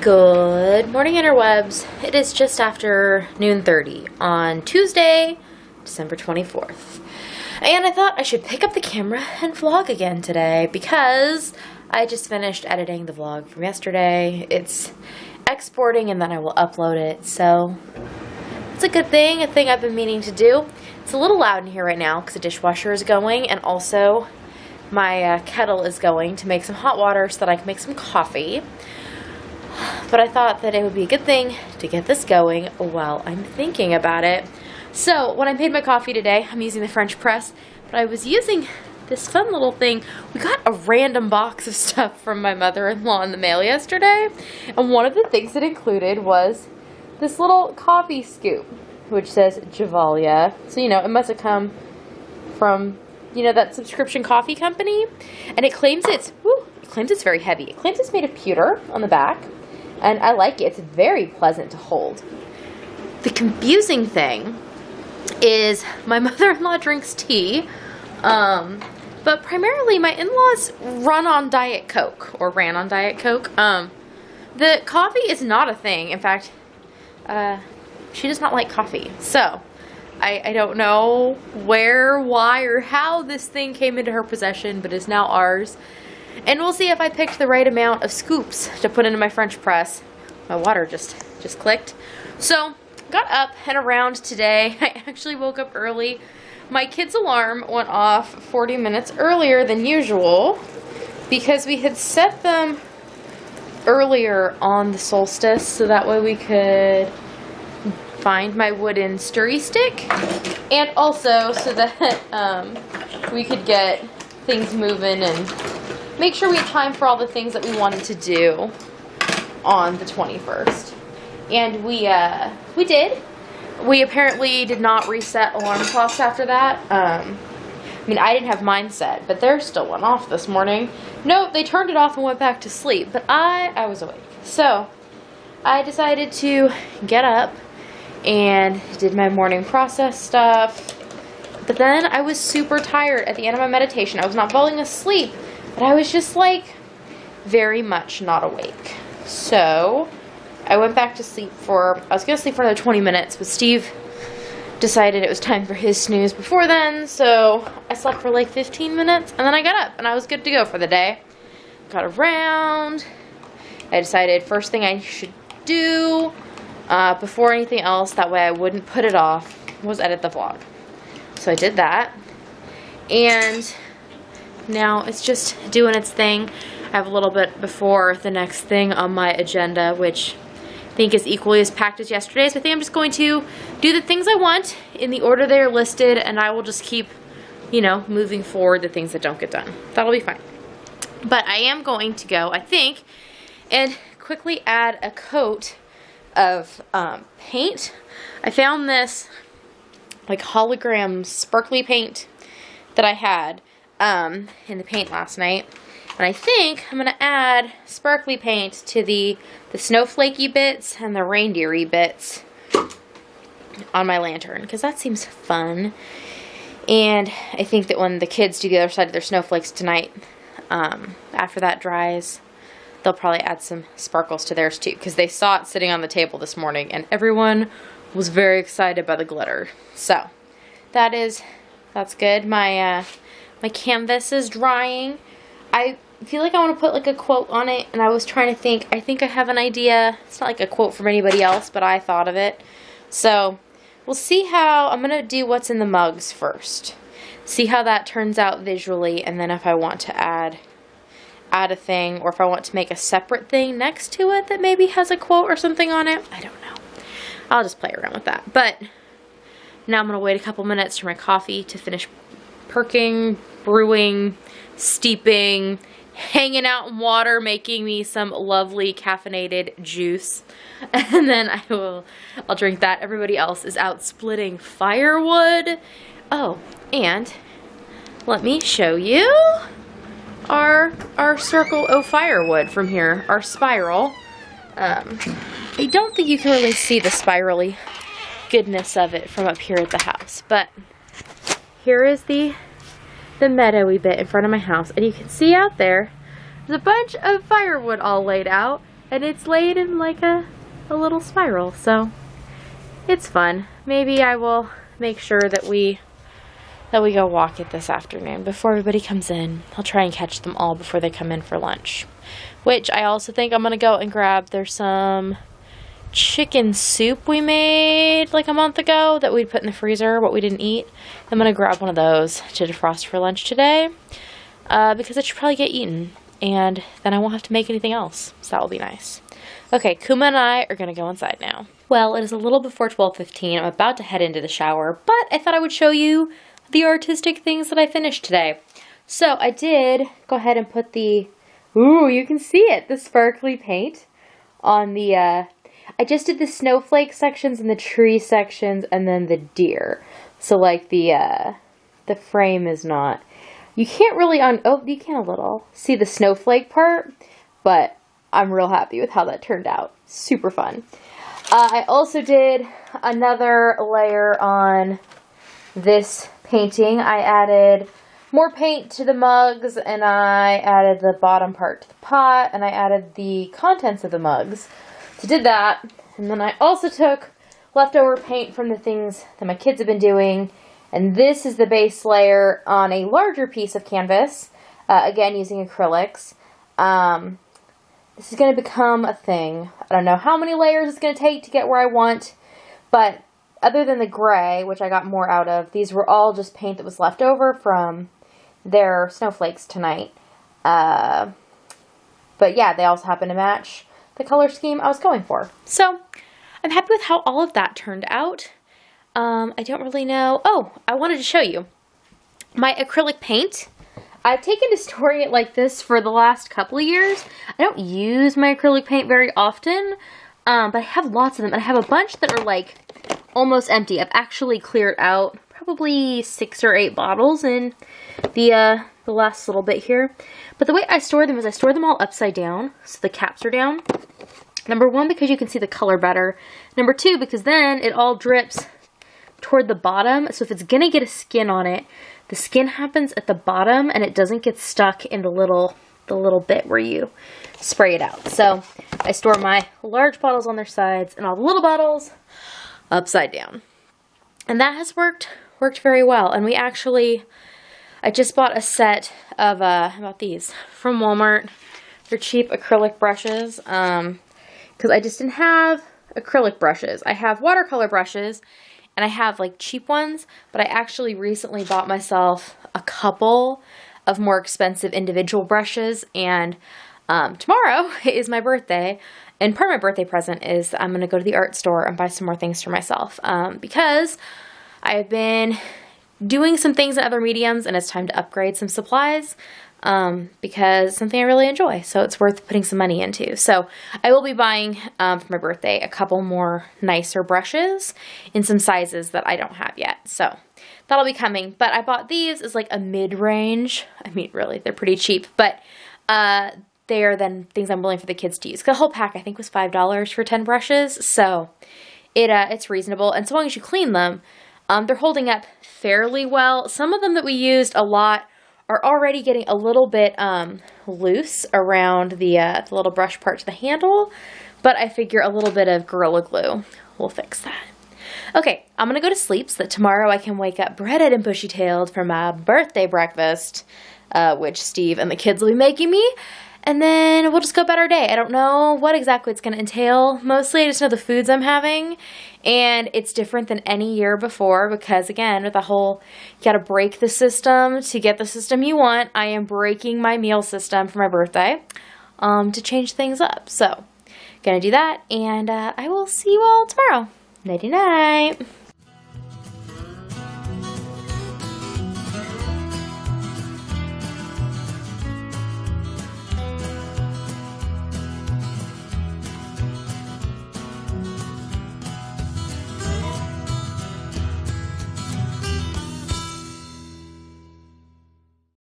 Good morning, Interwebs. It is just after noon 30 on Tuesday, December 24th. And I thought I should pick up the camera and vlog again today because I just finished editing the vlog from yesterday. It's exporting and then I will upload it, so it's a good thing, a thing I've been meaning to do. It's a little loud in here right now because the dishwasher is going, and also my kettle is going to make some hot water so that I can make some coffee. But I thought that it would be a good thing to get this going while I'm thinking about it. So when I made my coffee today, I'm using the French press, but I was using this fun little thing. We got a random box of stuff from my mother-in-law in the mail yesterday, and one of the things it included was this little coffee scoop, which says Javalia. So, you know, it must have come from, you know, that subscription coffee company. And it claims it's very heavy. It claims it's made of pewter on the back. And I like it. It's very pleasant to hold. The confusing thing is my mother-in-law drinks tea. But primarily my in-laws run on Diet Coke, or ran on Diet Coke. The coffee is not a thing. In fact, she does not like coffee. So I don't know where, why, or how this thing came into her possession, but is now ours. And we'll see if I picked the right amount of scoops to put into my French press. My water just clicked. So, got up and around today. I actually woke up early. My kids' alarm went off 40 minutes earlier than usual because we had set them earlier on the solstice so that way we could find my wooden stirry stick, and also so that we could get things moving and make sure we had time for all the things that we wanted to do on the 21st. And we did. We apparently did not reset alarm clocks after that. I mean, I didn't have mine set, but theirs still went off this morning. No, they turned it off and went back to sleep, but I was awake. So I decided to get up and did my morning process stuff. But then I was super tired at the end of my meditation. I was not falling asleep, but I was just like very much not awake. So I went back to sleep I was going to sleep for another 20 minutes, but Steve decided it was time for his snooze before then. So I slept for like 15 minutes and then I got up and I was good to go for the day. Got around. I decided first thing I should do before anything else, that way I wouldn't put it off, was edit the vlog. So I did that. And now it's just doing its thing. I have a little bit before the next thing on my agenda, which I think is equally as packed as yesterday's. So I think I'm just going to do the things I want in the order they are listed, and I will just keep, you know, moving forward the things that don't get done. That'll be fine. But I am going to go, I think, and quickly add a coat of paint. I found this like hologram sparkly paint that I had in the paint last night, and I think I'm gonna add sparkly paint to the snowflakey bits and the reindeer-y bits on my lantern because that seems fun. And I think that when the kids do the other side of their snowflakes tonight, after that dries, they'll probably add some sparkles to theirs too, because they saw it sitting on the table this morning and everyone was very excited by the glitter. So that's good. My canvas is drying. I feel like I want to put like a quote on it, and I was trying to think. I think I have an idea. It's not like a quote from anybody else, but I thought of it. So we'll see how I'm gonna do what's in the mugs first. See how that turns out visually, and then if I want to add a thing, or if I want to make a separate thing next to it that maybe has a quote or something on it. I don't know. I'll just play around with that. But now I'm going to wait a couple minutes for my coffee to finish perking, brewing, steeping, hanging out in water, making me some lovely caffeinated juice. And then I'll drink that. Everybody else is out splitting firewood. Oh, and let me show you our circle of firewood from here, our spiral. I don't think you can really see the spirally goodness of it from up here at the house, but here is the meadowy bit in front of my house, and you can see out there there's a bunch of firewood all laid out, and it's laid in like a little spiral, so it's fun. Maybe I will make sure that we go walk it this afternoon before everybody comes in. I'll try and catch them all before they come in for lunch, which I also think I'm gonna go and grab. There's some chicken soup we made like a month ago that we put in the freezer, what we didn't eat. I'm gonna grab one of those to defrost for lunch today, because it should probably get eaten, and then I won't have to make anything else, so that will be nice. Okay, Kuma and I are gonna go inside now. Well, it is a little before 12:15. I'm about to head into the shower, but I thought I would show you the artistic things that I finished today. So I did go ahead and put the, ooh, you can see it, the sparkly paint on the, I just did the snowflake sections and the tree sections and then the deer. So like the frame is not, you can't really oh, you can a little see the snowflake part, but I'm real happy with how that turned out. Super fun. I also did another layer on this painting. I added more paint to the mugs, and I added the bottom part to the pot, and I added the contents of the mugs. So did that, and then I also took leftover paint from the things that my kids have been doing, and this is the base layer on a larger piece of canvas, again using acrylics. This is going to become a thing. I don't know how many layers it's going to take to get where I want, but other than the gray, which I got more out of, these were all just paint that was left over from their snowflakes tonight. But yeah, they also happen to match the color scheme I was going for. So I'm happy with how all of that turned out. I don't really know. Oh, I wanted to show you my acrylic paint. I've taken to storing it like this for the last couple of years. I don't use my acrylic paint very often, but I have lots of them. And I have a bunch that are like almost empty. I've actually cleared out probably 6 or 8 bottles in the last little bit here. But the way I store them is I store them all upside down, so the caps are down. Number 1, because you can see the color better. Number 2, because then it all drips toward the bottom. So if it's gonna get a skin on it, the skin happens at the bottom and it doesn't get stuck in the little bit where you spray it out. So I store my large bottles on their sides and all the little bottles upside down. And that has worked very well. And I just bought a set of, how about these, from Walmart. They're cheap acrylic brushes, because I just didn't have acrylic brushes. I have watercolor brushes, and I have like cheap ones, but I actually recently bought myself a couple of more expensive individual brushes, and tomorrow is my birthday, and part of my birthday present is I'm going to go to the art store and buy some more things for myself, because I've been doing some things in other mediums, and it's time to upgrade some supplies, because it's something I really enjoy, so it's worth putting some money into. So I will be buying, for my birthday, a couple more nicer brushes in some sizes that I don't have yet, so that'll be coming. But I bought these as like a mid-range. I mean, really, they're pretty cheap, but they are then things I'm willing for the kids to use. The whole pack, I think, was $5 for 10 brushes, so it's reasonable, and so long as you clean them, they're holding up fairly well. Some of them that we used a lot are already getting a little bit loose around the little brush part to the handle, but I figure a little bit of Gorilla Glue will fix that. Okay, I'm going to go to sleep so that tomorrow I can wake up breaded and bushy-tailed for my birthday breakfast, which Steve and the kids will be making me, and then we'll just go about our day. I don't know what exactly it's going to entail. Mostly I just know the foods I'm having, and it's different than any year before because, again, with the whole, you got to break the system to get the system you want, I am breaking my meal system for my birthday to change things up. So, gonna do that, and I will see you all tomorrow. Nighty-night.